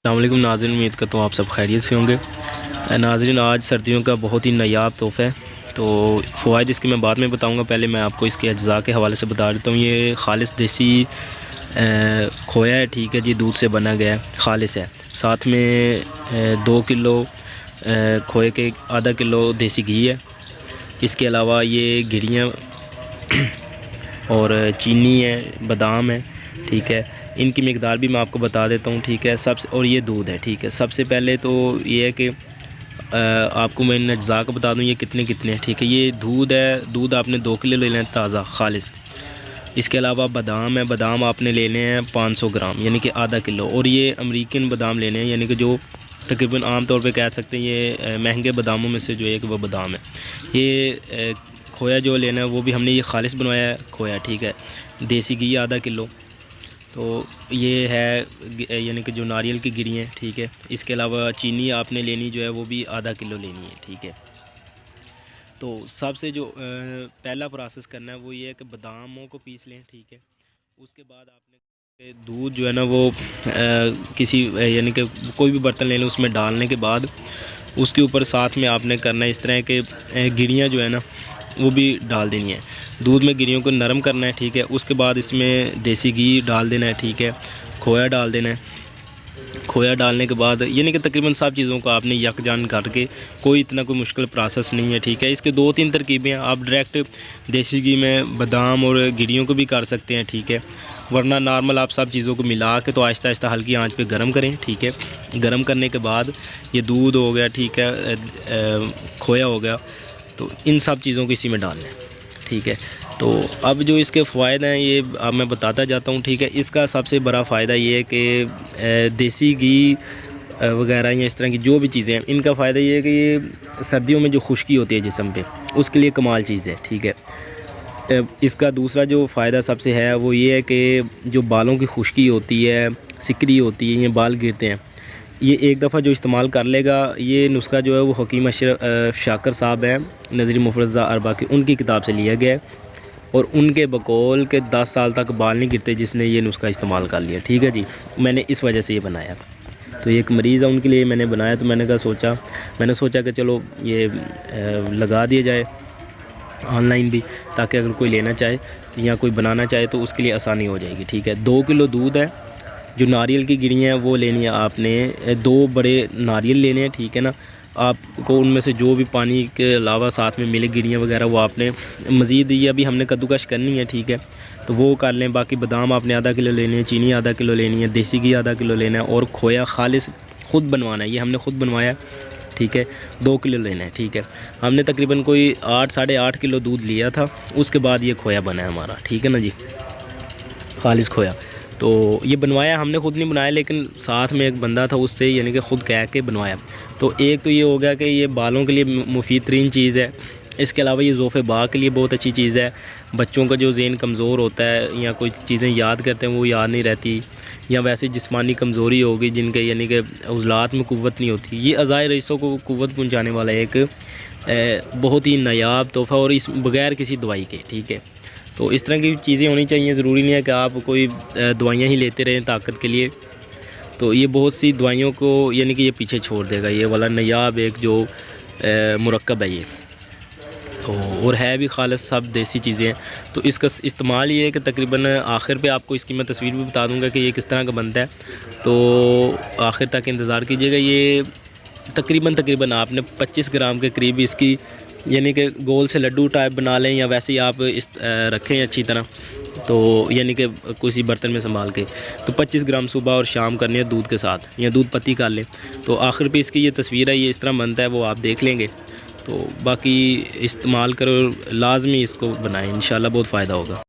अस्सलाम वालेकुम नाज़रीन, उम्मीद करता हूँ आप सब खैरियत से होंगे। नाज़रीन, आज सर्दियों का बहुत ही नायाब तोहफ़ा है। तो फ़वाइद इसके मैं बाद में बताऊँगा, पहले मैं आपको इसके अज्ज़ा के हवाले से बता देता हूँ। ये खालिस देसी खोया है, ठीक है जी, दूध से बना गया है, खालिस है। साथ में 2 किलो खोए के आधा किलो देसी घी है। इसके अलावा ये गिरियाँ और चीनी है, बादाम है, ठीक है। इनकी मिकदार भी मैं आपको बता देता हूँ, ठीक है। सबसे और ये दूध है, ठीक है। सबसे पहले तो ये है कि आपको मैं इन अज्जा को बता दूँ ये कितने कितने हैं, ठीक है। ये दूध है, दूध आपने 2 किलो लेना है ताज़ा खालिस। इसके अलावा बादाम है, बादाम आपने लेने हैं 500 ग्राम यानी कि आधा किलो। और ये अमेरिकन बादाम लेने हैं, यानी कि जो तकरीबन आम तौर पे कह सकते हैं ये महंगे बादामों में से जो एक वो बादाम है। ये खोया जो लेना है वो भी हमने ये खालिस बनवाया है खोया, ठीक है। देसी घी आधा किलो। तो ये है यानी कि जो नारियल की गिरी हैं, ठीक है। इसके अलावा चीनी आपने लेनी जो है वो भी आधा किलो लेनी है, ठीक है। तो सबसे जो पहला प्रोसेस करना है वो ये है कि बादामों को पीस लें, ठीक है। उसके बाद आपने दूध जो है ना वो किसी यानी कि कोई भी बर्तन ले लें, उसमें डालने के बाद उसके ऊपर साथ में आपने करना है इस तरह के गिरियाँ जो है ना वो भी डाल देनी है। दूध में गिरियों को नरम करना है, ठीक है। उसके बाद इसमें देसी घी डाल देना है, ठीक है। खोया डाल देना है। खोया डालने के बाद यानी कि तकरीबन सब चीज़ों को आपने यकजान करके, कोई इतना कोई मुश्किल प्रोसेस नहीं है, ठीक है। इसके 2-3 तरकीबें हैं। आप डायरेक्ट देसी घी में बादाम और गिरियों को भी कर सकते हैं, ठीक है। वरना नॉर्मल आप सब चीज़ों को मिला के तो आहिस्ता आहिस्ता हल्की आंच पे गर्म करें, ठीक है। गर्म करने के बाद ये दूध हो गया, ठीक है, खोया हो गया, तो इन सब चीज़ों को इसी में डालना है, ठीक है। तो अब जो इसके फ़ायदे हैं ये अब मैं बताता जाता हूँ, ठीक है। इसका सबसे बड़ा फ़ायदा ये है कि देसी घी वगैरह या इस तरह की जो भी चीज़ें हैं, इनका फ़ायदा ये है कि ये सर्दियों में जो खुश्की होती है जिस्म पे, उसके लिए कमाल चीज़ है, ठीक है। इसका दूसरा जो फ़ायदा सबसे है वो ये है कि जो बालों की खुश्की होती है, सिकरी होती है, ये बाल गिरते हैं, ये एक दफ़ा जो इस्तेमाल कर लेगा, ये नुस्खा जो है वो हकीम अशरफ शाकर साहब हैं नज़री मुफरज़ा अरबा की, उनकी किताब से लिया गया है। और उनके बकौल के 10 साल तक बाल नहीं गिरते जिसने ये नुस्खा इस्तेमाल कर लिया, ठीक है जी। मैंने इस वजह से ये बनाया। तो एक मरीज़ है उनके लिए मैंने बनाया। तो मैंने सोचा कि चलो ये लगा दिया जाए ऑनलाइन भी, ताकि अगर कोई लेना चाहे या कोई बनाना चाहे तो उसके लिए आसानी हो जाएगी, ठीक है। 2 किलो दूध है। जो नारियल की गिरियाँ हैं वो लेनी है आपने, 2 बड़े नारियल लेने हैं, ठीक है ना। आपको उनमें से जो भी पानी के अलावा साथ में मिले गिरियाँ वगैरह वो आपने मज़ीद ये अभी हमने कद्दूकश करनी है, ठीक है। तो वो कर लें। बाकी बादाम आपने आधा किलो लेने हैं, चीनी आधा किलो लेनी है, देसी घी आधा किलो लेना है, और खोया खालिस ख़ुद बनवाना है, ये हमने ख़ुद बनवाया, ठीक है। 2 किलो लेना है, ठीक है। हमने तकरीबन कोई 8 साढ़े 8 किलो दूध लिया था, उसके बाद ये खोया बना है हमारा, ठीक है ना जी, खालिस खोया। तो ये बनवाया हमने ख़ुद नहीं बनाया, लेकिन साथ में एक बंदा था उससे यानी कि ख़ुद कह के बनवाया। तो एक तो ये हो गया कि ये बालों के लिए मुफीद तरीन चीज़ है। इसके अलावा ये ज़ोफ़े बाग के लिए बहुत अच्छी चीज़ है। बच्चों का जो ज़हन कमज़ोर होता है या कोई चीज़ें याद करते हैं वो याद नहीं रहती, या वैसे जिस्मानी कमज़ोरी होगी जिनके यानी कि उज़लात में क़ुव्वत नहीं होती, ये अज़ाए रईसों को क़ुव्वत पहुँचाने वाला एक बहुत ही नायाब तोहफ़ा, और इस बग़ैर किसी दवाई के, ठीक है। तो इस तरह की चीज़ें होनी चाहिए। ज़रूरी नहीं है कि आप कोई दवाइयाँ ही लेते रहें ताकत के लिए। तो ये बहुत सी दवाइयों को यानी कि ये पीछे छोड़ देगा, ये वाला नायाब एक जो मुरक्कब है ये। तो और है भी खालिस सब देसी चीज़ें हैं। तो इसका इस्तेमाल ये है कि तकरीबन आखिर पे आपको इसकी मैं तस्वीर भी बता दूंगा कि ये किस तरह का बनता है। तो आखिर तक इंतज़ार कीजिएगा। ये तकरीबन आपने 25 ग्राम के करीब इसकी यानी कि गोल से लड्डू टाइप बना लें, या वैसे ही आप इस रखें अच्छी तरह, तो यानी कि किसी बर्तन में संभाल के। तो 25 ग्राम सुबह और शाम करनी है दूध के साथ, या दूध पत्ती कर लें। तो आखिर पे इसकी ये तस्वीर है, ये इस तरह बनता है, वो आप देख लेंगे। तो बाकी इस्तेमाल करो, लाजमी इसको बनाएं, इंशाल्लाह बहुत फ़ायदा होगा।